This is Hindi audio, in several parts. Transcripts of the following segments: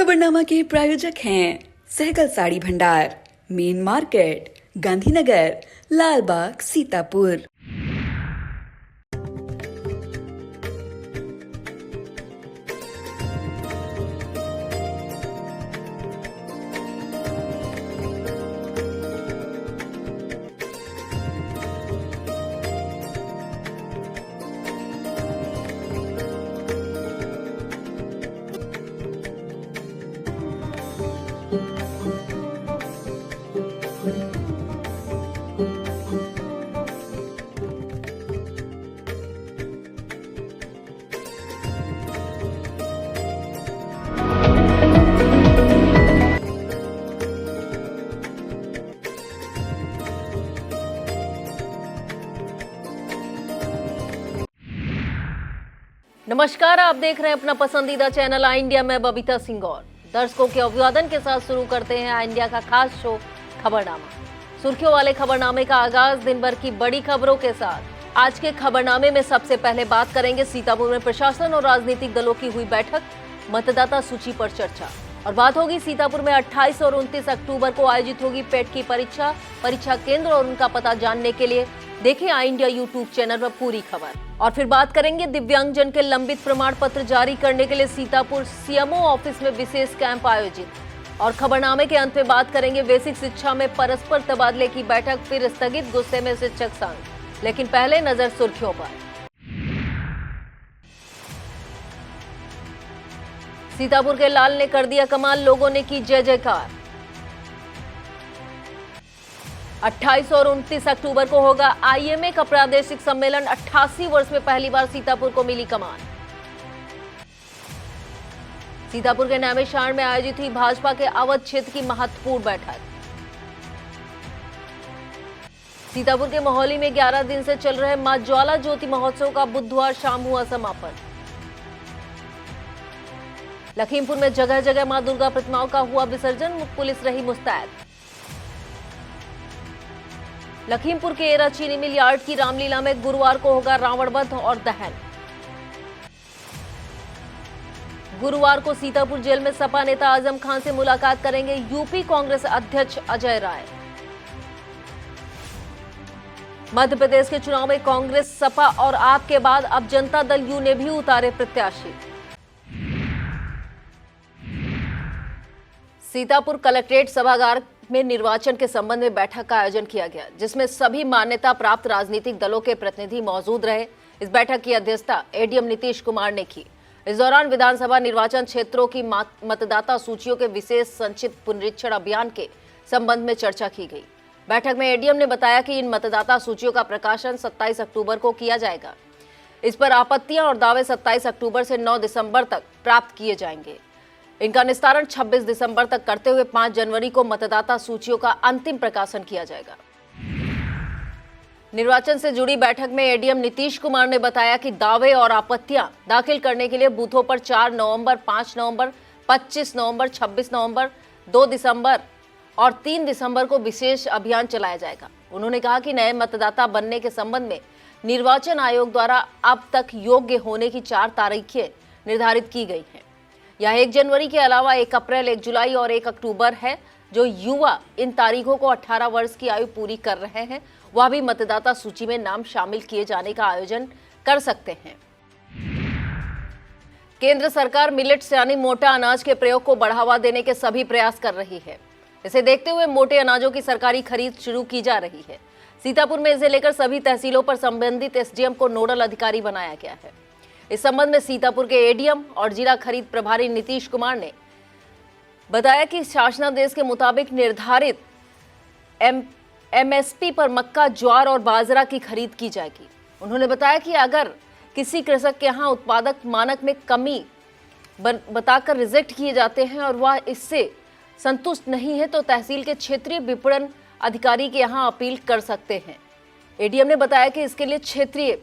खबरनामा के प्रायोजक हैं सहगल साड़ी भंडार, मेन मार्केट, गांधीनगर, लालबाग, सीतापुर। नमस्कार, आप देख रहे हैं अपना पसंदीदा चैनल आई इंडिया में बबीता सिंह और दर्शकों के अभिवादन के साथ शुरू करते हैं आई इंडिया का खास शो खबरनामा। सुर्खियों वाले खबरनामे का आगाज दिन भर की बड़ी खबरों के साथ। आज के खबरनामे में सबसे पहले बात करेंगे सीतापुर में प्रशासन और राजनीतिक दलों की हुई बैठक, मतदाता सूची पर चर्चा और बात होगी सीतापुर में 28 और 29 अक्टूबर को आयोजित होगी पेट की परीक्षा केंद्र और उनका पता जानने के लिए देखिए आई इंडिया यूट्यूब चैनल पर पूरी खबर। और फिर बात करेंगे दिव्यांगजन के लंबित प्रमाण पत्र जारी करने के लिए सीतापुर सीएमओ ऑफिस में विशेष कैंप आयोजित। और खबरनामे के अंत में बात करेंगे बेसिक शिक्षा में परस्पर तबादले की बैठक फिर स्थगित, गुस्से में शिक्षक संघ। लेकिन पहले नजर सुर्खियों पर। सीतापुर के लाल ने कर दिया कमाल, लोगों ने की जय जयकार। 28 और 29 अक्टूबर को होगा आईएमए का प्रादेशिक सम्मेलन। 88 वर्ष में पहली बार सीतापुर को मिली कमान। सीतापुर के नैमिषारण्य में आयोजित हुई भाजपा के अवध क्षेत्र की महत्वपूर्ण बैठक। सीतापुर के मोहाली में 11 दिन से चल रहे मां ज्वाला ज्योति महोत्सव का बुधवार शाम हुआ समापन। लखीमपुर में जगह जगह मां दुर्गा प्रतिमाओं का हुआ विसर्जन, पुलिस रही मुस्तैद। लखीमपुर के एरा चीनी मिल यार्ड की रामलीला में गुरुवार को होगा रावण वध और दहन। गुरुवार को सीतापुर जेल में सपा नेता आजम खान से मुलाकात करेंगे यूपी कांग्रेस अध्यक्ष अजय राय। मध्य प्रदेश के चुनाव में कांग्रेस, सपा और आप के बाद अब जनता दल यू ने भी उतारे प्रत्याशी। सीतापुर कलेक्ट्रेट सभागार में निर्वाचन के संबंध में बैठक का आयोजन किया गया, जिसमें सभी मान्यता प्राप्त राजनीतिक दलों के प्रतिनिधि मौजूद रहे। इस बैठक की अध्यक्षता एडीएम नीतीश कुमार ने की। इस दौरान विधानसभा निर्वाचन क्षेत्रों की मतदाता सूचियों के विशेष संचित पुनरीक्षण अभियान के संबंध में चर्चा की गई। बैठक में एडीएम ने बताया कि इन मतदाता सूचियों का प्रकाशन 27 अक्टूबर को किया जाएगा। इस पर आपत्तियां और दावे 27 अक्टूबर से 9 दिसंबर तक प्राप्त किए जाएंगे। इनका निस्तारण 26 दिसंबर तक करते हुए 5 जनवरी को मतदाता सूचियों का अंतिम प्रकाशन किया जाएगा। निर्वाचन से जुड़ी बैठक में एडीएम नीतीश कुमार ने बताया कि दावे और आपत्तियां दाखिल करने के लिए बूथों पर 4 नवंबर, 5 नवंबर, 25 नवंबर, 26 नवंबर, 2 दिसंबर और 3 दिसंबर को विशेष अभियान चलाया जाएगा। उन्होंने कहा कि नए मतदाता बनने के संबंध में निर्वाचन आयोग द्वारा अब तक योग्य होने की 4 तारीखें निर्धारित की गई हैं। यह 1 जनवरी के अलावा 1 अप्रैल, 1 जुलाई और 1 अक्टूबर है। जो युवा इन तारीखों को 18 वर्ष की आयु पूरी कर रहे हैं, वह भी मतदाता सूची में नाम शामिल किए जाने का आयोजन कर सकते हैं। केंद्र सरकार मिलेट्स यानी मोटा अनाज के प्रयोग को बढ़ावा देने के सभी प्रयास कर रही है। इसे देखते हुए मोटे अनाजों की सरकारी खरीद शुरू की जा रही है। सीतापुर में इसे लेकर सभी तहसीलों पर संबंधित एसडीएम को नोडल अधिकारी बनाया गया है। इस संबंध में सीतापुर के एडीएम और जिला खरीद प्रभारी नीतीश कुमार ने बताया कि शासनादेश के मुताबिक निर्धारित एमएसपी पर मक्का, ज्वार और बाजरा की खरीद की जाएगी। उन्होंने बताया कि अगर किसी कृषक के यहाँ उत्पादक मानक में कमी बताकर रिजेक्ट किए जाते हैं और वह इससे संतुष्ट नहीं है तो तहसील के क्षेत्रीय विपणन अधिकारी के यहाँ अपील कर सकते हैं। एडीएम ने बताया कि इसके लिए क्षेत्रीय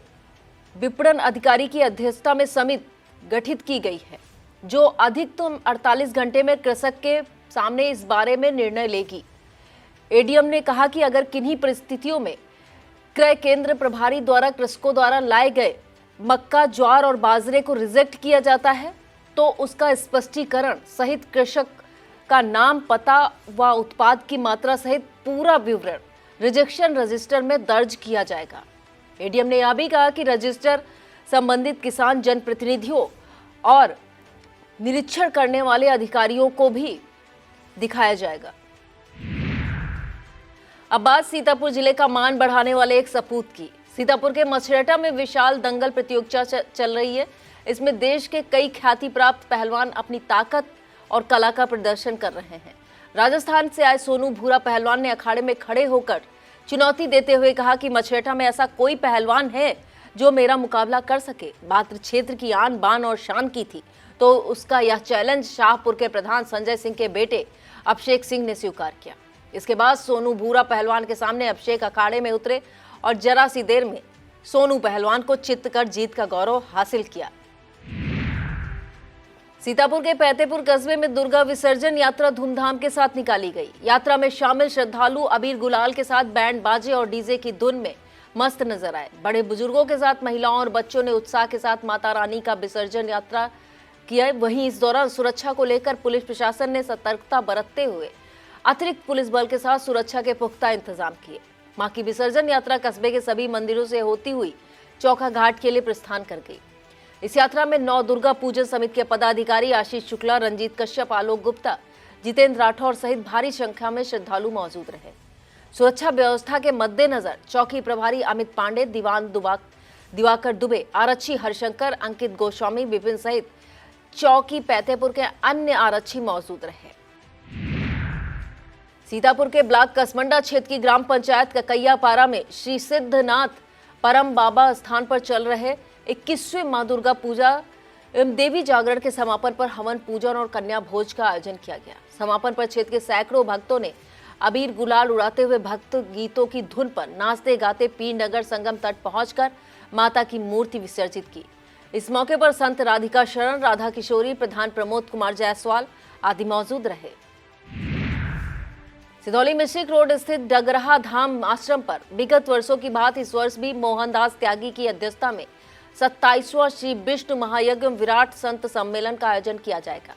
विपणन अधिकारी की अध्यक्षता में समिति गठित की गई है, जो अधिकतम 48 घंटे में कृषक के सामने इस बारे में निर्णय लेगी। एडीएम ने कहा कि अगर किन्हीं परिस्थितियों में क्रय केंद्र प्रभारी द्वारा कृषकों द्वारा लाए गए मक्का, ज्वार और बाजरे को रिजेक्ट किया जाता है तो उसका स्पष्टीकरण सहित कृषक का नाम, पता व उत्पाद की मात्रा सहित पूरा विवरण रिजेक्शन रजिस्टर में दर्ज किया जाएगा। एडीएम ने यह भी कहा कि रजिस्टर संबंधित किसान जनप्रतिनिधियों और निरीक्षण करने वाले अधिकारियों को भी दिखाया जाएगा। अब बात सीतापुर जिले का मान बढ़ाने वाले एक सपूत की। सीतापुर के मछरेटा में विशाल दंगल प्रतियोगिता चल रही है। इसमें देश के कई ख्याति प्राप्त पहलवान अपनी ताकत और कला का प्रदर्शन कर रहे हैं। राजस्थान से आए सोनू भूरा पहलवान ने अखाड़े में खड़े होकर चुनौती देते हुए कहा कि मछरेटा में ऐसा कोई पहलवान है जो मेरा मुकाबला कर सके। बात क्षेत्र की आन बान और शान की थी तो उसका यह चैलेंज शाहपुर के प्रधान संजय सिंह के बेटे अभिषेक सिंह ने स्वीकार किया। इसके बाद सोनू भूरा पहलवान के सामने अभिषेक अखाड़े में उतरे और जरा सी देर में सोनू पहलवान को चित्त कर जीत का गौरव हासिल किया। सीतापुर के फतेहपुर कस्बे में दुर्गा विसर्जन यात्रा धूमधाम के साथ निकाली गई। यात्रा में शामिल श्रद्धालु अबीर गुलाल के साथ बैंड बाजे और डीजे की धुन में मस्त नजर आए। बड़े बुजुर्गों के साथ महिलाओं और बच्चों ने उत्साह के साथ माता रानी का विसर्जन यात्रा किया। वहीं इस दौरान सुरक्षा को लेकर पुलिस प्रशासन ने सतर्कता बरतते हुए अतिरिक्त पुलिस बल के साथ सुरक्षा के पुख्ता इंतजाम किए। मां की विसर्जन यात्रा कस्बे के सभी मंदिरों से होती हुई चौका घाट के लिए प्रस्थान कर गई। इस यात्रा में 9 दुर्गा पूजन समिति के पदाधिकारी आशीष शुक्ला, रंजीत कश्यप, आलोक गुप्ता, जितेंद्र राठौर सहित भारी संख्या में श्रद्धालु मौजूद रहे। सुरक्षा व्यवस्था के मद्देनजर चौकी प्रभारी अमित पांडे, दिवाकर दुबे, आरक्षी हरशंकर, अंकित गोस्वामी, विपिन सहित चौकी फतेहपुर के अन्य आरक्षी मौजूद रहे। सीतापुर के ब्लॉक कसमंडा क्षेत्र की ग्राम पंचायत ककैयापारा में श्री सिद्धनाथ परम बाबा स्थान पर चल रहे 21वें मां दुर्गा पूजा एवं देवी जागरण के समापन पर हवन पूजन और कन्या भोज का आयोजन किया गया। समापन पर क्षेत्र के सैकड़ों भक्तों ने अबीर गुलाल उड़ाते हुए भक्त गीतों की धुन पर नाचते गाते पीर नगर संगम तट पहुंचकर माता की मूर्ति विसर्जित की। इस मौके पर संत राधिका शरण, राधा किशोरी, प्रधान प्रमोद कुमार जायसवाल आदि मौजूद रहे। सिधौली मिश्रिक रोड स्थित डगरहा धाम आश्रम पर विगत वर्षों की बात इस वर्ष भी मोहनदास त्यागी की अध्यक्षता में 27वां श्री विष्णु महायज्ञ विराट संत सम्मेलन का आयोजन किया जाएगा,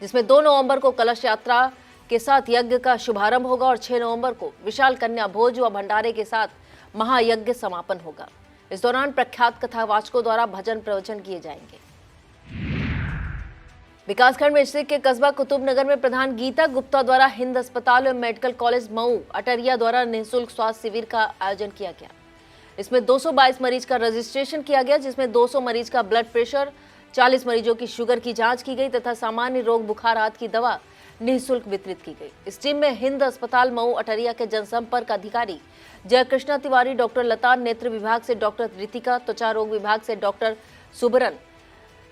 जिसमें 2 नवंबर को कलश यात्रा के साथ यज्ञ का शुभारंभ होगा और 6 नवंबर को विशाल कन्या भोज व भंडारे के साथ महायज्ञ समापन होगा। इस दौरान प्रख्यात कथावाचकों द्वारा भजन प्रवचन किए जाएंगे। विकासखंड मिश्रिक के कस्बा कुतुबनगर में प्रधान गीता गुप्ता द्वारा हिंद अस्पताल एवं मेडिकल कॉलेज मऊ अटरिया द्वारा निःशुल्क स्वास्थ्य शिविर का आयोजन किया गया। इसमें 222 मरीज का रजिस्ट्रेशन किया गया, जिसमें 200 मरीज का ब्लड प्रेशर, 40 मरीजों की शुगर की जांच की गई तथा सामान्य रोग बुखार आदि की दवा निःशुल्क वितरित की गई। इस टीम में हिंद अस्पताल मऊ अटरिया के जनसंपर्क अधिकारी जयकृष्णा तिवारी, डॉक्टर लता, नेत्र विभाग से डॉक्टर रितिका, त्वचा रोग विभाग से डॉक्टर सुबरन,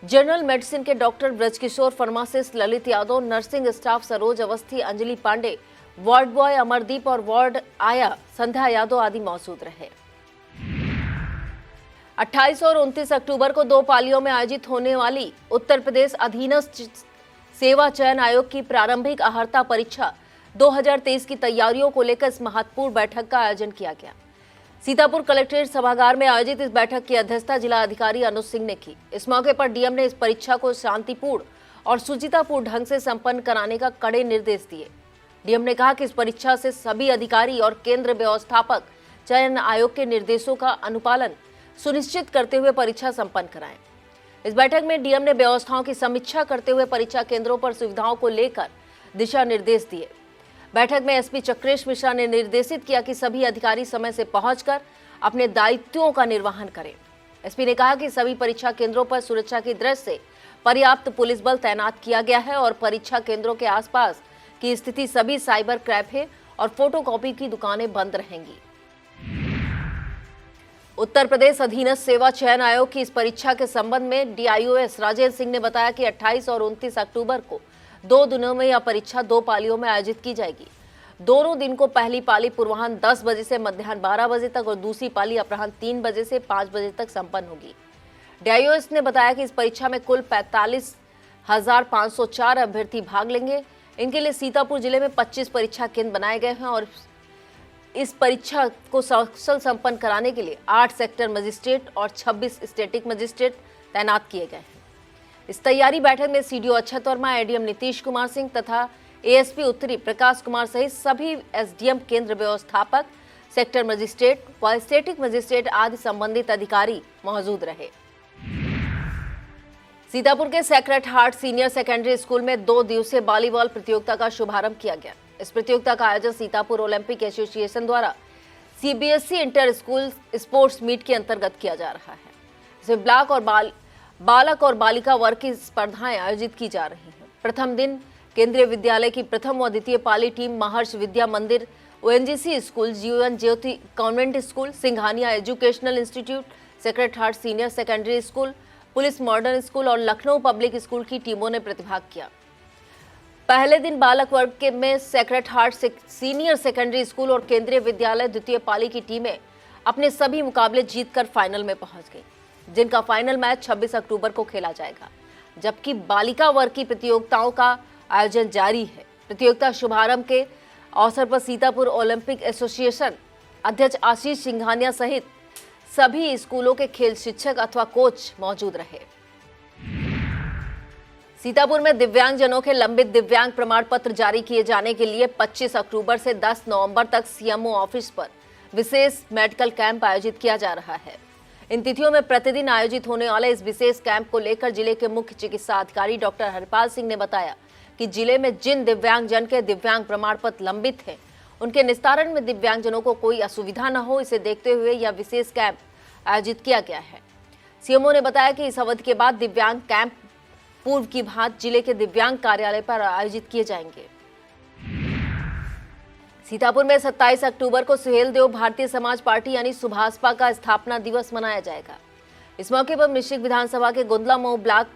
जनरल मेडिसिन के doctor Brajkishore, pharmacist Lalit Yadav, nursing staff Saroj Awasthi, Anjali Pandey, ward boy Amardeep और वार्ड आया संध्या यादव आदि मौजूद रहे। 28 और 29 अक्टूबर को 2 पालियों में आयोजित होने वाली उत्तर प्रदेश अधीनस्थ सेवा चयन आयोग की प्रारंभिक अहर्ता परीक्षा 2023 की तैयारियों को लेकर इस महत्वपूर्ण बैठक का आयोजन किया गया। सीतापुर कलेक्ट्रेट सभागार में आयोजित इस बैठक की अध्यक्षता जिला अधिकारी अनुज सिंह ने की। इस मौके पर डीएम ने इस परीक्षा को शांतिपूर्ण और सुचितापूर्ण ढंग से संपन्न कराने का कड़े निर्देश दिए। डीएम ने कहा कि इस परीक्षा से सभी अधिकारी और केंद्र व्यवस्थापक चयन आयोग के निर्देशों का अनुपालन सुनिश्चित करते हुए परीक्षा संपन्न कराएं। इस बैठक में डीएम ने व्यवस्थाओं की समीक्षा करते हुए परीक्षा केंद्रों पर सुविधाओं को लेकर दिशा निर्देश दिए। बैठक में एसपी चक्रेश मिश्रा ने निर्देशित किया कि सभी अधिकारी समय से पहुंचकर अपने दायित्वों का निर्वहन करें। एसपी ने कहा कि सभी परीक्षा केंद्रों पर सुरक्षा की दृष्टि से पर्याप्त पुलिस बल तैनात किया गया है और परीक्षा केंद्रों के आसपास की स्थिति सभी साइबर कैफे और फोटोकॉपी की दुकानें बंद रहेंगी। उत्तर प्रदेश अधीनस्थ सेवा चयन आयोग की इस परीक्षा के संबंध में डीआईओएस राजेंद्र सिंह ने बताया कि 28 और 29 अक्टूबर को 2 दिनों में यह परीक्षा 2 पालियों में आयोजित की जाएगी। दोनों दिन को पहली पाली पूर्वाह्न 10 बजे से मध्याह्न 12 बजे तक और दूसरी पाली अपराह्न 3 बजे से 5 बजे तक संपन्न होगी। डीआईओएस ने बताया कि इस परीक्षा में कुल 45,504 अभ्यर्थी भाग लेंगे। इनके लिए सीतापुर जिले में 25 परीक्षा केंद्र बनाए गए हैं और इस परीक्षा को सकुशल संपन्न कराने के लिए 8 सेक्टर मजिस्ट्रेट और 26 स्टैटिक मजिस्ट्रेट तैनात किए गए हैं। इस तैयारी बैठक में सीडीओ अक्षत वर्मा, एडीएम नीतीश कुमार सिंह तथा एएसपी उत्तरी प्रकाश कुमार सहित सभी एसडीएम, केंद्र व्यवस्थापक, सेक्टर मजिस्ट्रेट व स्टेटिक मजिस्ट्रेट आदि संबंधित अधिकारी मौजूद रहे। सीतापुर के sacred heart senior secondary school में 2 दिवसीय वॉलीबॉल प्रतियोगिता का शुभारंभ किया गया। इस प्रतियोगिता का आयोजन सीतापुर ओलंपिक एसोसिएशन द्वारा CBSE inter school sports meet के अंतर्गत किया जा रहा है। इसमें ब्लॉक और बालक और बालिका वर्ग की स्पर्धाएं आयोजित की जा रही हैं। प्रथम दिन केंद्रीय विद्यालय की प्रथम व द्वितीय पाली टीम महर्षि विद्या मंदिर, ONGC school, Jeevan Jyoti convent school, Singhania educational institute, sacred heart senior secondary school, police modern school और लखनऊ पब्लिक स्कूल की टीमों ने प्रतिभाग किया। पहले दिन बालक वर्ग के में sacred heart senior secondary school और केंद्रीय विद्यालय द्वितीय पाली की टीमें अपने सभी मुकाबले जीतकर फाइनल में पहुंच गई, जिनका फाइनल मैच 26 अक्टूबर को खेला जाएगा। जबकि बालिका वर्ग की प्रतियोगिताओं का आयोजन जारी है। प्रतियोगिता शुभारंभ के अवसर पर सीतापुर ओलंपिक एसोसिएशन अध्यक्ष आशीष सिंघानिया सहित सभी स्कूलों के खेल शिक्षक अथवा कोच मौजूद रहे। सीतापुर में दिव्यांगजनों के लंबित दिव्यांग प्रमाण पत्र जारी किए जाने के लिए 25 अक्टूबर से 10 नवंबर तक सीएमओ ऑफिस पर विशेष मेडिकल कैंप आयोजित किया जा रहा है। इन तिथियों में प्रतिदिन आयोजित होने वाले इस विशेष कैंप को लेकर जिले के मुख्य चिकित्सा अधिकारी डॉक्टर हरिपाल सिंह ने बताया कि जिले में जिन दिव्यांगजन के दिव्यांग प्रमाण पत्र लंबित हैं, उनके निस्तारण में दिव्यांगजनों को कोई असुविधा न हो, इसे देखते हुए यह विशेष कैंप आयोजित किया गया है। सीएमओ ने बताया कि इस अवधि के बाद दिव्यांग कैंप पूर्व की भांति जिले के दिव्यांग कार्यालय पर आयोजित किए जाएंगे। सीतापुर में 27 अक्टूबर को सुहेलदेव भारतीय समाज पार्टी यानी सुभाषपा का स्थापना दिवस मनाया जाएगा। इस मौके पर मिश्रिक विधानसभा के गोंदला मऊ ब्लॉक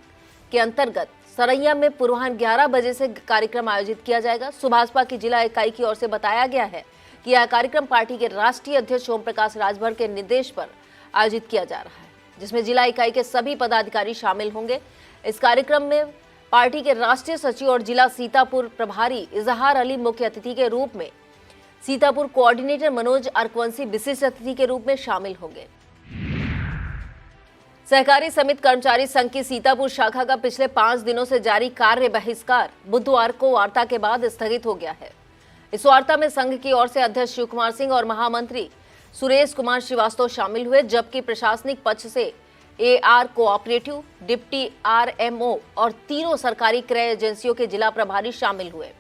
के अंतर्गत सरैया में पूर्वाह्न 11 बजे से कार्यक्रम आयोजित किया जाएगा। सुभाषपा की जिला इकाई की ओर से बताया गया है कि यह कार्यक्रम पार्टी के राष्ट्रीय अध्यक्ष ओम प्रकाश राजभर के निर्देश पर आयोजित किया जा रहा है, जिसमें जिला इकाई के सभी पदाधिकारी शामिल होंगे। इस कार्यक्रम में पार्टी के राष्ट्रीय सचिव और जिला सीतापुर प्रभारी इजहार अली मुख्य अतिथि के रूप में, सीतापुर कोऑर्डिनेटर मनोज अर्कवंशी विशिष्ट अतिथि के रूप में शामिल होंगे। सहकारी समिति कर्मचारी संघ की सीतापुर शाखा का पिछले 5 दिनों से जारी कार्य बहिष्कार बुधवार को वार्ता के बाद स्थगित हो गया है। इस वार्ता में संघ की ओर से अध्यक्ष शिव कुमार सिंह और महामंत्री सुरेश कुमार श्रीवास्तव शामिल हुए, जबकि प्रशासनिक पक्ष से एआर कोऑपरेटिव, डिप्टी आरएमओ और तीनों सरकारी क्रय एजेंसियों के जिला प्रभारी शामिल हुए।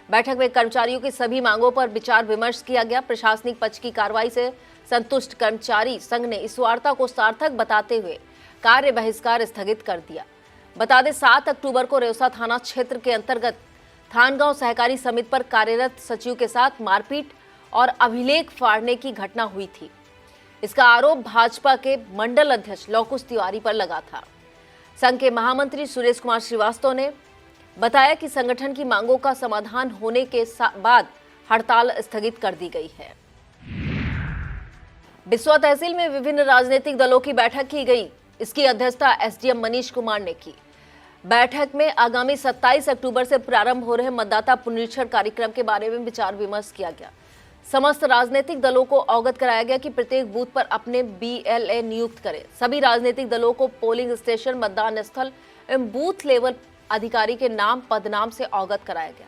बैठक में कर्मचारियों की सभी मांगों पर विचार विमर्श किया गया। प्रशासनिक पक्ष की कार्रवाई से संतुष्ट कर्मचारी संघ ने इस वार्ता को सार्थक बताते हुए कार्य बहिष्कार स्थगित कर दिया। बता दें 7 अक्टूबर को रेवसा थाना क्षेत्र के अंतर्गत थानगांव सहकारी समिति पर कार्यरत सचिव के साथ मारपीट और अभिलेख फाड़ने की घटना हुई थी। इसका आरोप भाजपा के मंडल अध्यक्ष लौकुश तिवारी पर लगा था। संघ के महामंत्री सुरेश कुमार श्रीवास्तव ने बताया कि संगठन की मांगों का समाधान होने के बाद हड़ताल स्थगित कर दी गई है। बिस्वा तहसील में विभिन्न राजनीतिक दलों की बैठक की गई। इसकी अध्यक्षता एसडीएम मनीष कुमार ने की। बैठक में आगामी 27 अक्टूबर से प्रारंभ हो रहे मतदाता पुनरीक्षण कार्यक्रम के बारे में विचार विमर्श किया गया। समस्त राजनीतिक दलों को अवगत कराया गया कि प्रत्येक बूथ पर अपने बीएलए नियुक्त करें। सभी राजनीतिक दलों को पोलिंग स्टेशन, मतदान स्थल एवं बूथ लेवल अधिकारी के नाम पदनाम से अवगत कराया गया।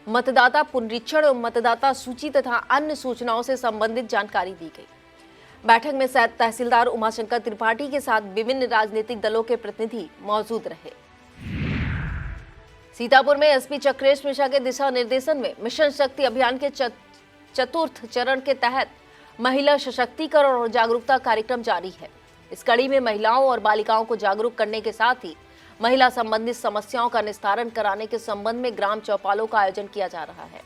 मतदाता पुनरीक्षण एवं मतदाता सूची तथा अन्य सूचनाओं से संबंधित जानकारी दी गई। बैठक में तहसीलदार उमाशंकर त्रिपाठी के साथ विभिन्न राजनीतिक दलों के प्रतिनिधि मौजूद रहे। सीतापुर में एसपी चक्रेश मिश्रा के दिशा निर्देशन में मिशन शक्ति अभियान के चतुर्थ चरण के तहत महिला सशक्तिकरण और जागरूकता कार्यक्रम जारी है। इस कड़ी में महिलाओं और बालिकाओं को जागरूक करने के साथ ही महिला संबंधित समस्याओं का निस्तारण कराने के संबंध में ग्राम चौपालों का आयोजन किया जा रहा है।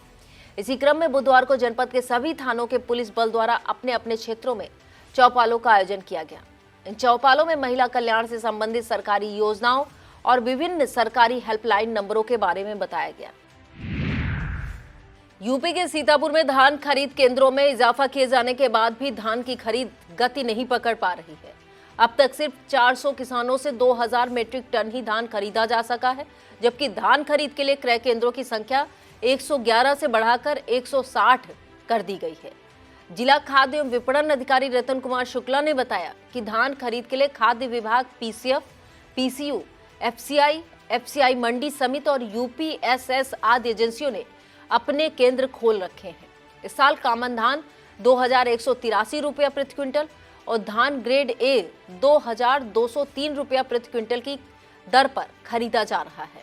इसी क्रम में बुधवार को जनपद के सभी थानों के पुलिस बल द्वारा अपने अपने क्षेत्रों में चौपालों का आयोजन किया गया। इन चौपालों में महिला कल्याण से संबंधित सरकारी योजनाओं और विभिन्न सरकारी हेल्पलाइन नंबरों के बारे में बताया गया। यूपी के सीतापुर में धान खरीद केंद्रों में इजाफा किए जाने के बाद भी धान की खरीद गति नहीं पकड़ पा रही है। अब तक सिर्फ 400 किसानों से 2000 मीट्रिक टन ही धान खरीदा जा सका है, जबकि धान खरीद के लिए क्रय केंद्रों की संख्या 111 से बढ़ाकर 160 कर दी गई है। जिला खाद्य एवं विपणन अधिकारी रतन कुमार शुक्ला ने बताया कि धान खरीद के लिए खाद्य विभाग, पीसीएफ, पीसीयू, एफसीआई, एफसीआई मंडी समिति और यूपीएसएस आदि एजेंसियों ने अपने केंद्र खोल रखे हैं। इस साल कामन धान 2183 रुपया प्रति क्विंटल और धान ग्रेड ए 2203 रुपया प्रति क्विंटल की दर पर खरीदा जा रहा है।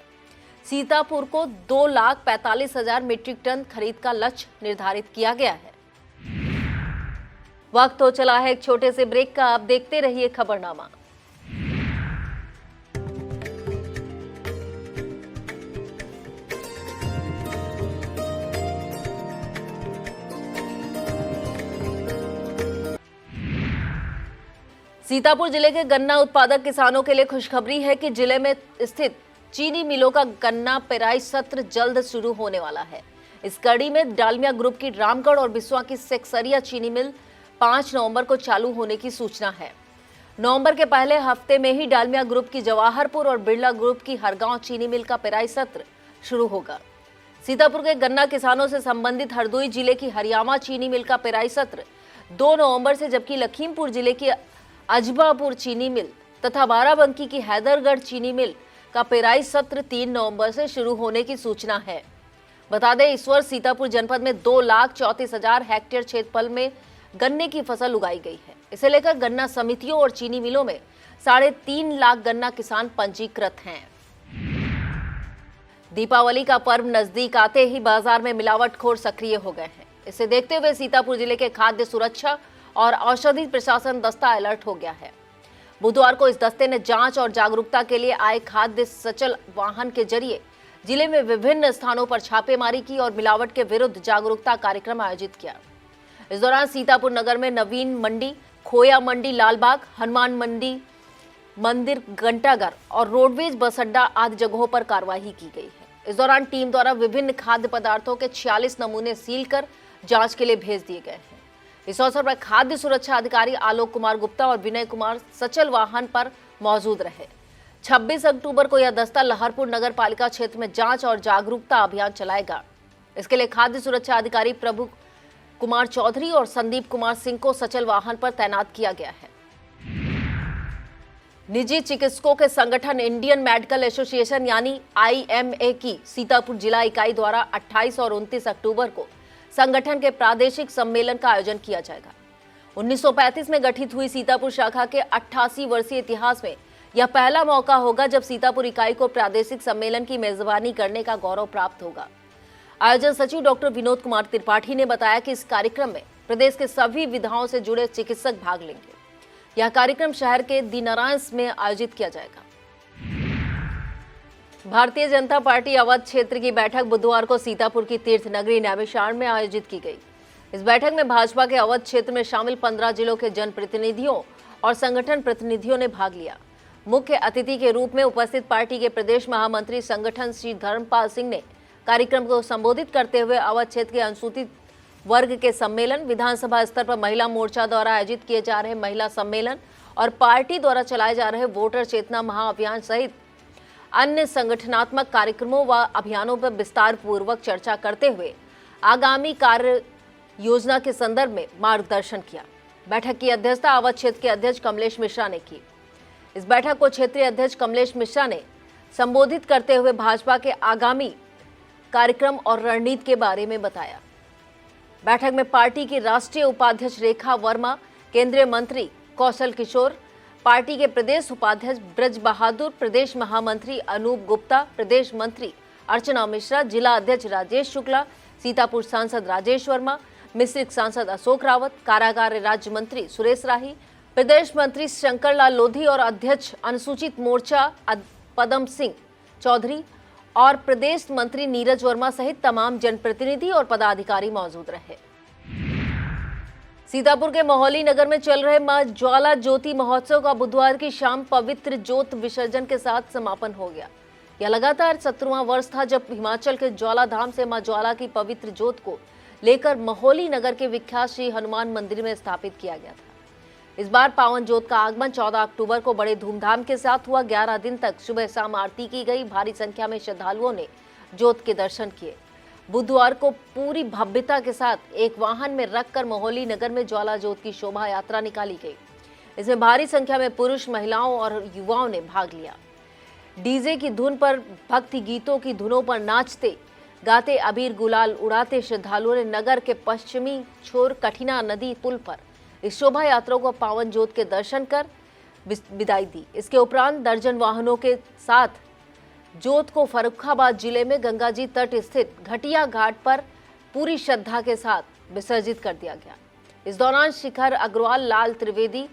सीतापुर को 2,45,000 मीट्रिक टन खरीद का लक्ष्य निर्धारित किया गया है। वक्त हो चला है एक छोटे से ब्रेक का, आप देखते रहिए खबरनामा। सीतापुर जिले के गन्ना उत्पादक किसानों के लिए खुशखबरी है कि जिले में स्थित चीनी मिलों का गन्ना पेराई सत्र जल्द शुरू होने वाला है। इस कड़ी में डालमिया ग्रुप की रामगढ़ और बिस्वा की सेक्सरिया चीनी मिल 5 नवंबर को चालू होने की सूचना है। नवंबर के पहले हफ्ते में ही डालमिया ग्रुप की जवाहरपुर और बिरला ग्रुप की हरगांव चीनी मिल का पेराई सत्र शुरू होगा। सीतापुर के गन्ना किसानों से संबंधित हरदोई जिले की हरियामा चीनी मिल का पेराई सत्र 2 नवंबर से, जबकि लखीमपुर जिले की अजबापुर चीनी मिल तथा बाराबंकी की हैदरगढ़ चीनी मिल का पेराई सत्र 3 नवंबर से शुरू होने की सूचना है। बता दें, इस वर्ष सीतापुर जनपद में 2,34,000 हेक्टेयर क्षेत्रफल में गन्ने की फसल उगाई गई है। इसे लेकर गन्ना समितियों और चीनी मिलों में 3.5 लाख गन्ना किसान पंजीकृत हैं। दीपावली का पर्व नजदीक आते ही बाजार में मिलावटखोर सक्रिय हो गए हैं। इसे देखते हुए सीतापुर जिले के खाद्य सुरक्षा और औषधि प्रशासन दस्ता अलर्ट हो गया है। बुधवार को इस दस्ते ने जांच और जागरूकता के लिए आए खाद्य सचल वाहन के जरिए जिले में विभिन्न स्थानों पर छापेमारी की और मिलावट के विरुद्ध जागरूकता कार्यक्रम आयोजित किया। इस दौरान सीतापुर नगर में नवीन मंडी, खोया मंडी, लालबाग, हनुमान मंडी, मंदिर, घंटाघर और रोडवेज बस अड्डा आदि जगहों पर कार्रवाई की गई है। इस दौरान टीम द्वारा विभिन्न खाद्य पदार्थों के 46 नमूने सील कर जांच के लिए भेज दिए गए हैं। इस अवसर पर खाद्य सुरक्षा अधिकारी आलोक कुमार गुप्ता और विनय कुमार सचल वाहन पर मौजूद रहे। 26 अक्टूबर को यह दस्ता लहरपुर नगर पालिका क्षेत्र में जांच और जागरूकता अभियान चलाएगा। इसके लिए खाद्य सुरक्षा अधिकारी प्रभु कुमार चौधरी और संदीप कुमार सिंह को सचल वाहन पर तैनात किया गया है। निजी चिकित्सकों के संगठन इंडियन मेडिकल एसोसिएशन यानी IMA की सीतापुर जिला इकाई द्वारा 28 और 29 अक्टूबर को संगठन के प्रादेशिक सम्मेलन का आयोजन किया जाएगा। 1935 में गठित हुई सीतापुर शाखा के 88 वर्षीय इतिहास में यह पहला मौका होगा जब सीतापुर इकाई को प्रादेशिक सम्मेलन की मेजबानी करने का गौरव प्राप्त होगा। आयोजन सचिव डॉक्टर विनोद कुमार त्रिपाठी ने बताया कि इस कार्यक्रम में प्रदेश के सभी विधाओं से जुड़े चिकित्सक भाग लेंगे। यह कार्यक्रम शहर के दीनारायंस में आयोजित किया जाएगा। भारतीय जनता पार्टी अवध क्षेत्र की बैठक बुधवार को सीतापुर की तीर्थ नगरी नैमिषारण्य में आयोजित की गई। इस बैठक में भाजपा के अवध क्षेत्र में शामिल 15 जिलों के जनप्रतिनिधियों और संगठन प्रतिनिधियों ने भाग लिया। मुख्य अतिथि के रूप में उपस्थित पार्टी के प्रदेश महामंत्री संगठन श्री धर्मपाल सिंह ने कार्यक्रम को संबोधित करते हुए अवध क्षेत्र के अनुसूचित वर्ग के सम्मेलन, विधानसभा स्तर पर महिला मोर्चा द्वारा आयोजित किए जा रहे महिला सम्मेलन और पार्टी द्वारा चलाए जा रहे वोटर चेतना महाअभियान सहित अन्य संगठनात्मक कार्यक्रमों व अभियानों पर विस्तार पूर्वक चर्चा करते हुए आगामी कार्य योजना के संदर्भ में मार्गदर्शन किया। बैठक की अध्यक्षता अवध क्षेत्र के अध्यक्ष कमलेश मिश्रा ने की। इस बैठक को क्षेत्रीय अध्यक्ष कमलेश मिश्रा ने संबोधित करते हुए भाजपा के आगामी कार्यक्रम और रणनीति के बारे में बताया। बैठक में पार्टी की राष्ट्रीय उपाध्यक्ष रेखा वर्मा, केंद्रीय मंत्री कौशल किशोर, पार्टी के प्रदेश उपाध्यक्ष ब्रज बहादुर, प्रदेश महामंत्री अनूप गुप्ता, प्रदेश मंत्री अर्चना मिश्रा, जिला अध्यक्ष राजेश शुक्ला, सीतापुर सांसद राजेश वर्मा, मिश्रिक सांसद अशोक रावत, कारागार राज्य मंत्री सुरेश राही, प्रदेश मंत्री शंकर लाल लोधी और अध्यक्ष अनुसूचित मोर्चा पदम सिंह चौधरी और प्रदेश मंत्री नीरज वर्मा सहित तमाम जनप्रतिनिधि और पदाधिकारी मौजूद रहे। सीतापुर के मोहली नगर में चल रहे मां ज्वाला ज्योति महोत्सव का बुधवार की शाम पवित्र ज्योत विसर्जन के साथ समापन हो गया। यह लगातार 17वां वर्ष था जब हिमाचल के ज्वाला धाम से मां ज्वाला की पवित्र ज्योत को लेकर मोहली नगर के विख्यात श्री हनुमान मंदिर में स्थापित किया गया था। इस बार पावन ज्योत का आगमन 14 अक्टूबर को बड़े धूमधाम के साथ हुआ। 11 दिन तक सुबह शाम आरती की गई। भारी संख्या में श्रद्धालुओं ने ज्योत के दर्शन किए। बुधवार को पूरी भव्यता के साथ एक वाहन में रखकर मोहली नगर में ज्वाला ज्योत की शोभा यात्रा निकाली गई। इसमें भारी संख्या में पुरुष, महिलाओं और युवाओं ने भाग लिया। डीजे की धुन पर भक्ति गीतों की धुनों पर नाचते गाते अबीर गुलाल उड़ाते श्रद्धालुओं ने नगर के पश्चिमी छोर कठिना नदी पुल पर इस शोभा यात्रा को पावन ज्योत के दर्शन कर विदाई दी। इसके उपरांत दर्जन वाहनों के साथ जोत को फर्रुखाबाद जिले में गंगाजी तट स्थित घटिया घाट पर पूरी श्रद्धा के साथ विसर्जित कर दिया गया। इस दौरान शिखर अग्रवाल, लाल त्रिवेदी,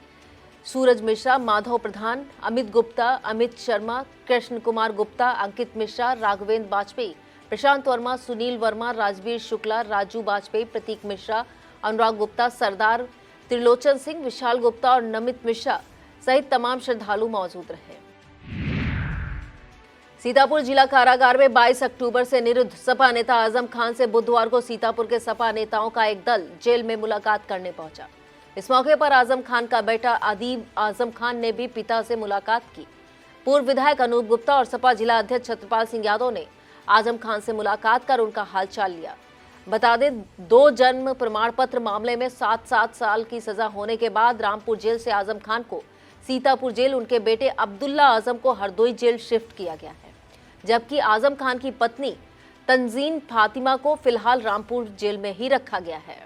सूरज मिश्रा, माधव प्रधान, अमित गुप्ता, अमित शर्मा, कृष्ण कुमार गुप्ता, अंकित मिश्रा, राघवेंद्र वाजपेयी, प्रशांत वर्मा, सुनील वर्मा, राजवीर शुक्ला, राजू वाजपेयी, प्रतीक मिश्रा, अनुराग गुप्ता, सरदार त्रिलोचन सिंह, विशाल गुप्ता और नमित मिश्रा सहित तमाम श्रद्धालु मौजूद रहे। सीतापुर जिला कारागार में 22 अक्टूबर से निरुद्ध सपा नेता आजम खान से बुधवार को सीतापुर के सपा नेताओं का एक दल जेल में मुलाकात करने पहुंचा। इस मौके पर आजम खान का बेटा अदीब आजम खान ने भी पिता से मुलाकात की। पूर्व विधायक अनूप गुप्ता और सपा जिला अध्यक्ष छत्रपाल सिंह यादव ने आजम खान से मुलाकात कर उनका हालचाल लिया। बता दें, 2 जन्म प्रमाण पत्र मामले में 7-7 साल की सजा होने के बाद रामपुर जेल से आजम खान को सीतापुर जेल, उनके बेटे अब्दुल्ला आजम को हरदोई जेल शिफ्ट किया गया है, जबकि आजम खान की पत्नी तंजीन फातिमा को फिलहाल रामपुर जेल में ही रखा गया है।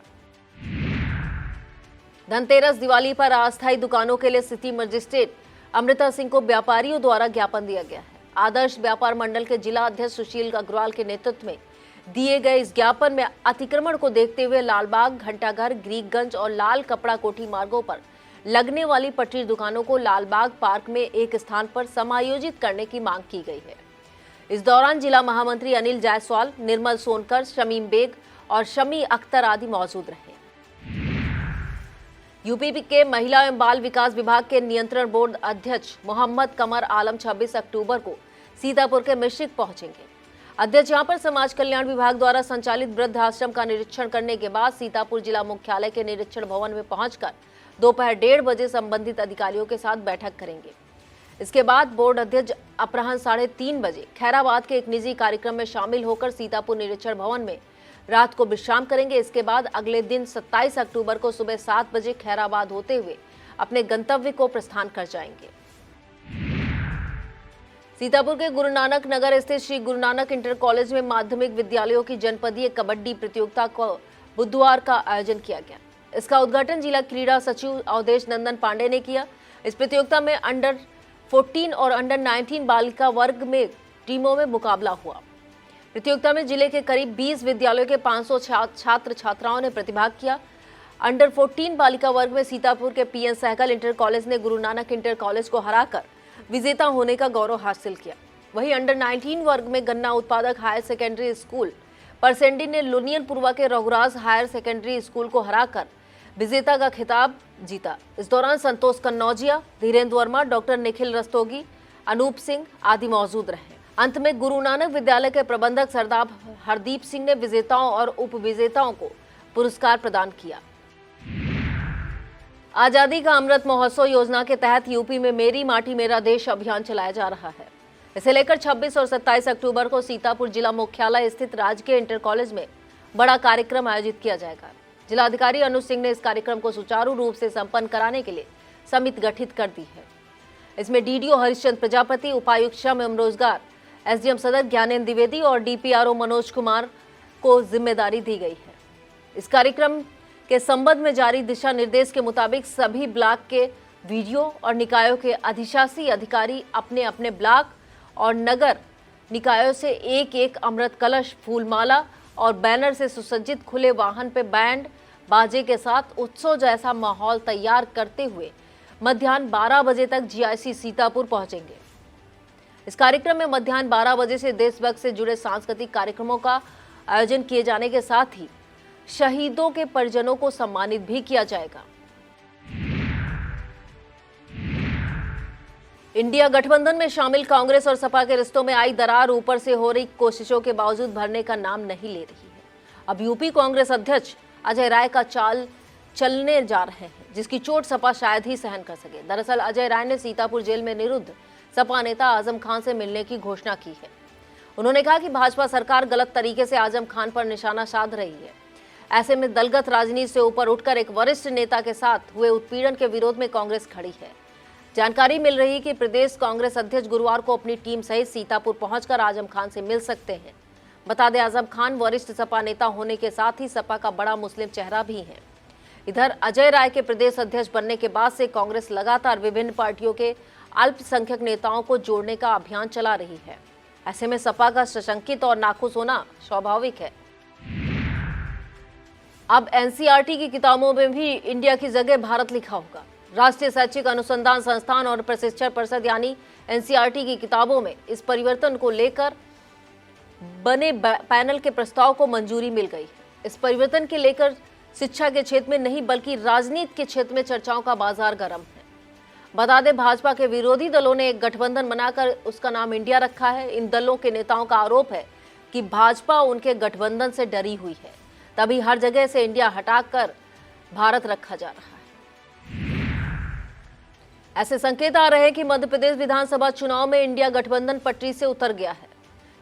धनतेरस दिवाली पर अस्थायी दुकानों के लिए सिटी मजिस्ट्रेट अमृता सिंह को व्यापारियों द्वारा ज्ञापन दिया गया है। आदर्श व्यापार मंडल के जिला अध्यक्ष सुशील अग्रवाल के नेतृत्व में दिए गए इस ज्ञापन में अतिक्रमण को देखते हुए लालबाग, घंटाघर, ग्रीकगंज और लाल कपड़ा कोठी मार्गों पर लगने वाली पटरी दुकानों को लालबाग पार्क में एक स्थान पर समायोजित करने की मांग की गई है। इस दौरान जिला महामंत्री अनिल जायसवाल, निर्मल सोनकर, शमीम बेग और शमी अख्तर आदि मौजूद रहे। यूपी के महिला एवं बाल विकास विभाग के नियंत्रण बोर्ड अध्यक्ष मोहम्मद कमर आलम 26 अक्टूबर को सीतापुर के मिश्रिक पहुंचेंगे। अध्यक्ष यहां पर समाज कल्याण विभाग द्वारा संचालित वृद्ध आश्रम का निरीक्षण करने के बाद सीतापुर जिला मुख्यालय के निरीक्षण भवन में पहुंचकर दोपहर 1:30 बजे संबंधित अधिकारियों के साथ बैठक करेंगे। इसके बाद बोर्ड अध्यक्ष अपराह्न 3:30 बजे खैराबाद के एक निजी कार्यक्रम में शामिल होकर सीतापुर निरीक्षण भवन में रात को विश्राम करेंगे। इसके बाद अगले दिन 27 अक्टूबर को सुबह 7 बजे खैराबाद होते हुए अपने गंतव्य को प्रस्थान कर जाएंगे। सीतापुर के गुरु नानक नगर स्थित श्री गुरु नानक इंटर कॉलेज में माध्यमिक विद्यालयों की जनपदीय कबड्डी प्रतियोगिता को बुधवार का आयोजन किया गया। इसका उद्घाटन जिला क्रीड़ा सचिव अवधेश नंदन पांडे ने किया। इस प्रतियोगिता में अंडर 14 और अंडर 19 बालिका वर्ग में टीमों में मुकाबला हुआ। प्रतियोगिता में जिले के करीब 20 विद्यालयों के 500 छात्र छात्राओं ने प्रतिभाग किया। अंडर 14 बालिका वर्ग में सीतापुर के पीएन सहगल इंटर कॉलेज ने गुरु नानक इंटर कॉलेज को हराकर विजेता होने का गौरव हासिल किया। वहीं अंडर 19 वर्ग में गन्ना उत्पादक हायर सेकेंडरी स्कूल परसेंडी ने लुनियनपुरवा के रघुराज हायर सेकेंडरी स्कूल को हराकर विजेता का खिताब जीता। इस दौरान संतोष कन्नौजिया, धीरेन्द्र वर्मा, डॉक्टर निखिल रस्तोगी, अनूप सिंह आदि मौजूद रहे। अंत में गुरु नानक विद्यालय के प्रबंधक सरदार हरदीप सिंह ने विजेताओं और उप विजेताओं को पुरस्कार प्रदान किया। आजादी का अमृत महोत्सव योजना के तहत यूपी में मेरी माटी मेरा देश अभियान चलाया जा रहा है। इसे लेकर 26 और 27 अक्टूबर को सीतापुर जिला मुख्यालय स्थित राजकीय इंटर कॉलेज में बड़ा कार्यक्रम आयोजित किया जाएगा। जिलाधिकारी अनुज सिंह ने इस कार्यक्रम को सुचारू रूप से संपन्न कराने के लिए समिति गठित कर दी है। इसमें डीडीओ हरिश्चंद्र प्रजापति, उपायुक्त श्रम एवं रोजगार, एसडीएम सदर ज्ञानेन्द्र द्विवेदी और डीपीआरओ मनोज कुमार को जिम्मेदारी दी गई है। इस कार्यक्रम के संबंध में जारी दिशा निर्देश के मुताबिक सभी ब्लॉक के वीडियो और निकायों के अधिशासी अधिकारी अपने अपने ब्लॉक और नगर निकायों से एक अमृत कलश, फूलमाला और बैनर से सुसज्जित खुले वाहन पे बैंड बाजे के साथ उत्सव जैसा माहौल तैयार करते हुए मध्याह्न 12 बजे तक जीआईसी सीतापुर पहुंचेंगे। इस कार्यक्रम में मध्याह्न 12 बजे से देशभक्त से जुड़े सांस्कृतिक कार्यक्रमों का आयोजन किए जाने के साथ ही शहीदों के परिजनों को सम्मानित भी किया जाएगा। इंडिया गठबंधन में शामिल कांग्रेस और सपा के रिश्तों में आई दरार ऊपर से हो रही कोशिशों के बावजूद भरने का नाम नहीं ले रही है। अब यूपी कांग्रेस अध्यक्ष अजय राय का चाल चलने जा रहे हैं, जिसकी चोट सपा शायद ही सहन कर सके। दरअसल अजय राय ने सीतापुर जेल में निरुद्ध सपा नेता आजम खान से मिलने की घोषणा की है। उन्होंने कहा कि भाजपा सरकार गलत तरीके से आजम खान पर निशाना साध रही है। ऐसे में दलगत राजनीति से ऊपर उठकर एक वरिष्ठ नेता के साथ हुए उत्पीड़न के विरोध में कांग्रेस खड़ी है। जानकारी मिल रही है कि प्रदेश कांग्रेस अध्यक्ष गुरुवार को अपनी टीम सहित सीतापुर पहुंचकर आजम खान से मिल सकते हैं। बता दें, आजम खान वरिष्ठ सपा नेता होने के साथ ही सपा का बड़ा मुस्लिम चेहरा भी है। इधर अजय राय के प्रदेश अध्यक्ष बनने के बाद से कांग्रेस लगातार विभिन्न पार्टियों के अल्पसंख्यक नेताओं को जोड़ने का अभियान चला रही है। ऐसे में सपा का सशंकित और नाखुश होना स्वाभाविक है। अब एनसीईआरटी की किताबों में भी इंडिया की जगह भारत लिखा होगा। राष्ट्रीय शैक्षिक अनुसंधान संस्थान और प्रशिक्षण परिषद यानी एनसीईआरटी की किताबों में इस परिवर्तन को लेकर बने पैनल के प्रस्ताव को मंजूरी मिल गई। इस परिवर्तन के लेकर शिक्षा के क्षेत्र में नहीं बल्कि राजनीति के क्षेत्र में चर्चाओं का बाजार गर्म है। बता दें, भाजपा के विरोधी दलों ने एक गठबंधन बनाकर उसका नाम इंडिया रखा है। इन दलों के नेताओं का आरोप है कि भाजपा उनके गठबंधन से डरी हुई है, तभी हर जगह से इंडिया हटाकर भारत रखा जा रहा है। ऐसे संकेत आ रहे हैं कि मध्य प्रदेश विधानसभा चुनाव में इंडिया गठबंधन पटरी से उतर गया है।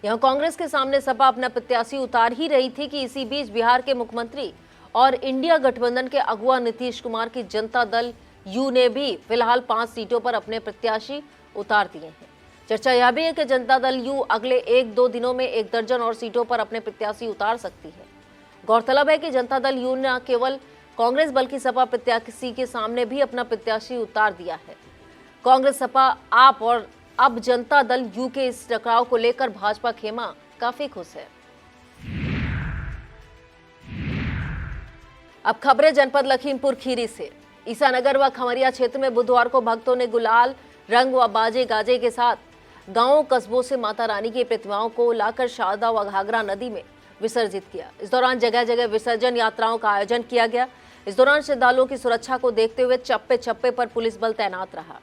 यहां कांग्रेस के सामने सपा अपना प्रत्याशी उतार ही रही थी कि इसी बीच बिहार के मुख्यमंत्री और इंडिया गठबंधन के अगुवा नीतीश कुमार की जनता दल यू ने भी फिलहाल 5 सीटों पर अपने प्रत्याशी उतार दिए हैं। चर्चा यह भी है कि जनता दल यू अगले 1-2 दिनों में 1 दर्जन और सीटों पर अपने प्रत्याशी उतार सकती है। गौरतलब है कि जनता दल यू ने न केवल कांग्रेस बल्कि सपा प्रत्याशी के सामने भी अपना प्रत्याशी उतार दिया है। कांग्रेस, सपा, आप और अब जनता दल यू के इस टकराव को लेकर भाजपा खेमा काफी खुश है। अब खबरें जनपद लखीमपुर खीरी से। ईसानगर व खमरिया क्षेत्र में बुधवार को भक्तों ने गुलाल रंग व बाजे गाजे के साथ गांवों कस्बों से माता रानी की प्रतिमाओं को लाकर शारदा व घाघरा नदी में विसर्जित किया। इस दौरान जगह जगह विसर्जन यात्राओं का आयोजन किया गया। इस दौरान श्रद्धालुओं की सुरक्षा को देखते हुए चप्पे चप्पे पर पुलिस बल तैनात रहा।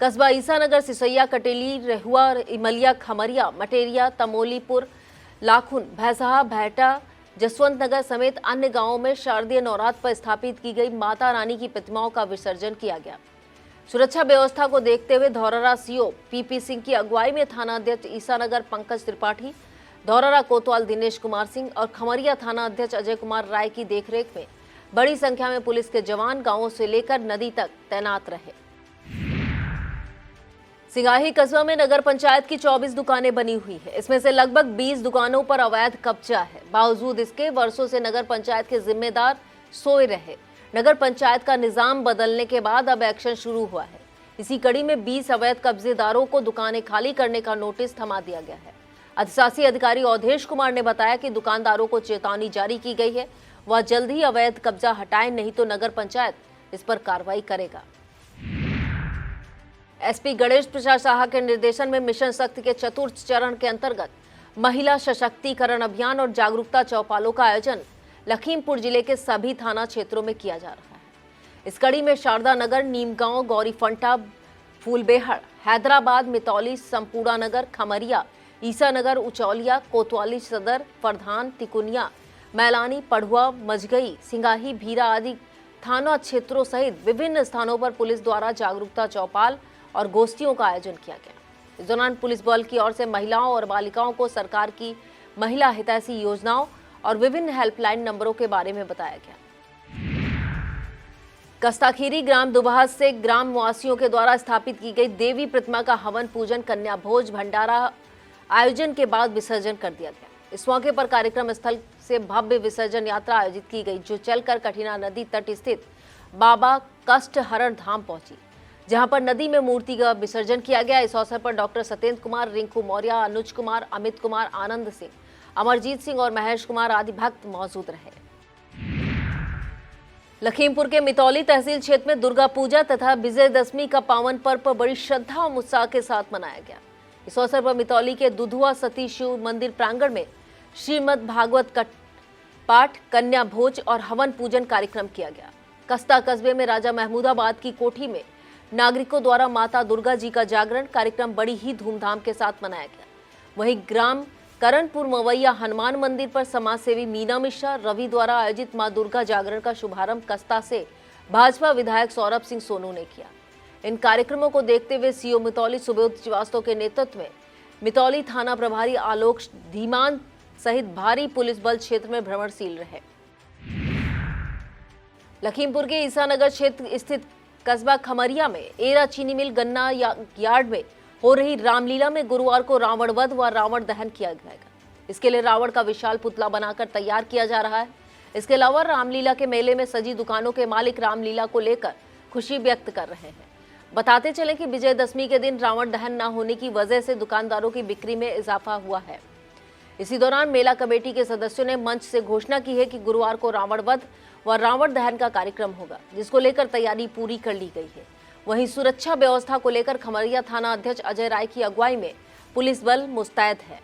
कस्बा ईसानगर, सिसैया, कटेली, रेहुआ, इमलिया, खमरिया, मटेरिया, तमोलीपुर, लाखुन, भैंसहा, भैटा, जसवंत नगर समेत अन्य गांवों में शारदीय नवरात्र पर स्थापित की गई माता रानी की प्रतिमाओं का विसर्जन किया गया। सुरक्षा व्यवस्था को देखते हुए धौरहरा सीओ पीपी सिंह की अगुवाई में थाना अध्यक्ष ईसानगर पंकज त्रिपाठी, धौरहरा कोतवाल दिनेश कुमार सिंह और खमरिया थाना अध्यक्ष अजय कुमार राय की देखरेख में बड़ी संख्या में पुलिस के जवान गांवों से लेकर नदी तक तैनात रहे। सिंगाही कस्बा में नगर पंचायत की 24 दुकानें बनी हुई है। इसमें से लगभग 20 दुकानों पर अवैध कब्जा है। बावजूद इसके वर्षों से नगर पंचायत के जिम्मेदार सोए रहे। नगर पंचायत का निजाम बदलने के बाद अब एक्शन शुरू हुआ है। इसी कड़ी में 20 अवैध कब्जेदारों को दुकानें खाली करने का नोटिस थमा दिया गया है। अधिशासी अधिकारी अवधेश कुमार ने बताया कि दुकानदारों को चेतावनी जारी की गई है। वह जल्द ही अवैध कब्जा हटाएं, नहीं तो नगर पंचायत इस पर कार्रवाई करेगा। एसपी गणेश प्रसाद शाह के निर्देशन में मिशन शक्ति के चतुर्थ चरण के अंतर्गत महिला सशक्तिकरण अभियान और जागरूकता चौपालों का आयोजन लखीमपुर जिले के सभी थाना क्षेत्रों में किया जा रहा है। इस कड़ी में शारदा नगर, नीमगांव, गौरीफंटा, फूलबेहड़, हैदराबाद, मितौली, संपूड़ा नगर, खमरिया, ईसानगर, उचौलिया, कोतवाली सदर, फरधान, तिकुनिया, मैलानी, पढ़ुआ, मझगई, सिंगाही, भीरा आदि थाना क्षेत्रों सहित विभिन्न स्थानों पर पुलिस द्वारा जागरूकता चौपाल और गोष्ठियों का आयोजन किया गया। इस दौरान पुलिस बल की ओर से महिलाओं और बालिकाओं को सरकार की महिला हितैषी योजनाओं और विभिन्न हेल्पलाइन नंबरों के बारे में बताया गया। कस्ताखीरी ग्राम दुबहास से ग्राम वासियों के द्वारा स्थापित की गई देवी प्रतिमा का हवन पूजन, कन्या भोज, भंडारा आयोजन के बाद विसर्जन कर दिया गया। इस मौके पर कार्यक्रम स्थल से भव्य विसर्जन यात्रा आयोजित की गई, जो चलकर कठिना नदी तट स्थित बाबा कष्टहरण धाम पहुंची, जहां पर नदी में मूर्ति का विसर्जन किया गया। इस अवसर पर डॉक्टर सत्येंद्र कुमार, रिंकू मौर्य, अनुज कुमार, अमित कुमार, आनंद सिंह, अमरजीत सिंह और महेश कुमार आदि भक्त मौजूद रहे। लखीमपुर के मितौली तहसील क्षेत्र में दुर्गा पूजा तथा विजयदशमी का पावन पर्व बड़ी श्रद्धा और उत्साह के साथ मनाया गया। इस अवसर पर मितौली के दुधुआ सती शिव मंदिर प्रांगण में श्रीमद् भागवत पाठ, कन्या भोज और हवन पूजन कार्यक्रम किया गया। कस्ता कस्बे में राजा महमूदाबाद की कोठी में नागरिकों द्वारा माता दुर्गा जी का जागरण कार्यक्रम बड़ी ही धूमधाम के साथ मनाया गया। वहीं ग्राम करणपुर मवैया हनुमान मंदिर पर समाज सेवी मीना मिश्रा, रवि द्वारा आयोजित मां दुर्गा जागरण का शुभारंभ कस्ता से भाजपा विधायक सौरभ सिंह सोनू ने किया। इन कार्यक्रमों को देखते हुए सीओ मितौली सुबोध श्रीवास्तव के नेतृत्व में मितौली थाना प्रभारी आलोक धीमान सहित भारी पुलिस बल क्षेत्र में भ्रमणशील रहे। लखीमपुर के ईसानगर क्षेत्र स्थित कस्बा खमरिया में एरा चीनी मिल गन्ना यार्ड में हो रही रामलीला में गुरुवार को रावण वध व रावण दहन किया जाएगा। इसके लिए रावण का विशाल पुतला बनाकर तैयार किया जा रहा है। इसके अलावा रामलीला के मेले में सजी दुकानों के मालिक रामलीला को लेकर खुशी व्यक्त कर रहे हैं। बताते चले कि विजयदशमी के दिन रावण दहन न होने की वजह से दुकानदारों की बिक्री में इजाफा हुआ है। इसी दौरान मेला कमेटी के सदस्यों ने मंच से घोषणा की है कि गुरुवार को रावण वध व रावण दहन का कार्यक्रम होगा, जिसको लेकर तैयारी पूरी कर ली गई है। वहीं सुरक्षा व्यवस्था को लेकर खमरिया थाना अध्यक्ष अजय राय की अगुवाई में पुलिस बल मुस्तैद है।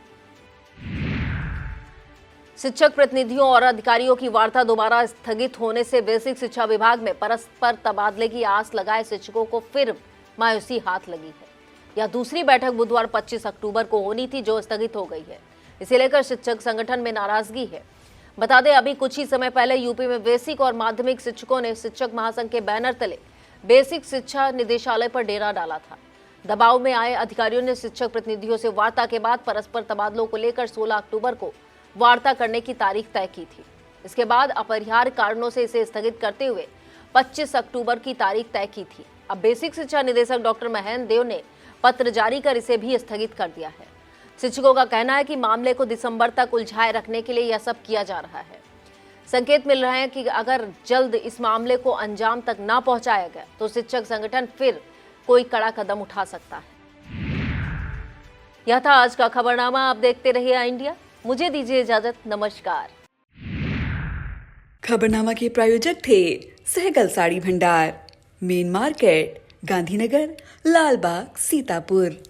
शिक्षक प्रतिनिधियों और अधिकारियों की वार्ता दोबारा स्थगित होने से बेसिक शिक्षा विभाग में परस्पर तबादले की आस लगाए शिक्षकों को फिर मायूसी हाथ लगी है। यह दूसरी बैठक बुधवार 25 अक्टूबर को होनी थी, जो स्थगित हो गई है। इसे लेकर शिक्षक संगठन में नाराजगी है। बता दें, अभी कुछ ही समय पहले यूपी में बेसिक और माध्यमिक शिक्षकों ने शिक्षक महासंघ के बैनर तले बेसिक शिक्षा निदेशालय पर डेरा डाला था। दबाव में आए अधिकारियों ने शिक्षक प्रतिनिधियों से वार्ता के बाद परस्पर तबादलों को लेकर 16 अक्टूबर को वार्ता करने की तारीख तय की थी। इसके बाद अपरिहार्य कारणों से इसे स्थगित करते हुए 25 अक्टूबर की तारीख तय की थी। अब बेसिक शिक्षा निदेशक डॉक्टर महेंद्र देव ने पत्र जारी कर इसे भी स्थगित कर दिया है। शिक्षकों का कहना है कि मामले को दिसंबर तक उलझाए रखने के लिए यह सब किया जा रहा है। संकेत मिल रहे हैं कि अगर जल्द इस मामले को अंजाम तक ना पहुंचाया गया तो शिक्षक संगठन फिर कोई कड़ा कदम उठा सकता है। यह था आज का खबरनामा। आप देखते रहिए इंडिया। मुझे दीजिए इजाजत। नमस्कार। खबरनामा के प्रायोजक थे सहगल साड़ी भंडार, मेन मार्केट, गांधीनगर, लालबाग, सीतापुर।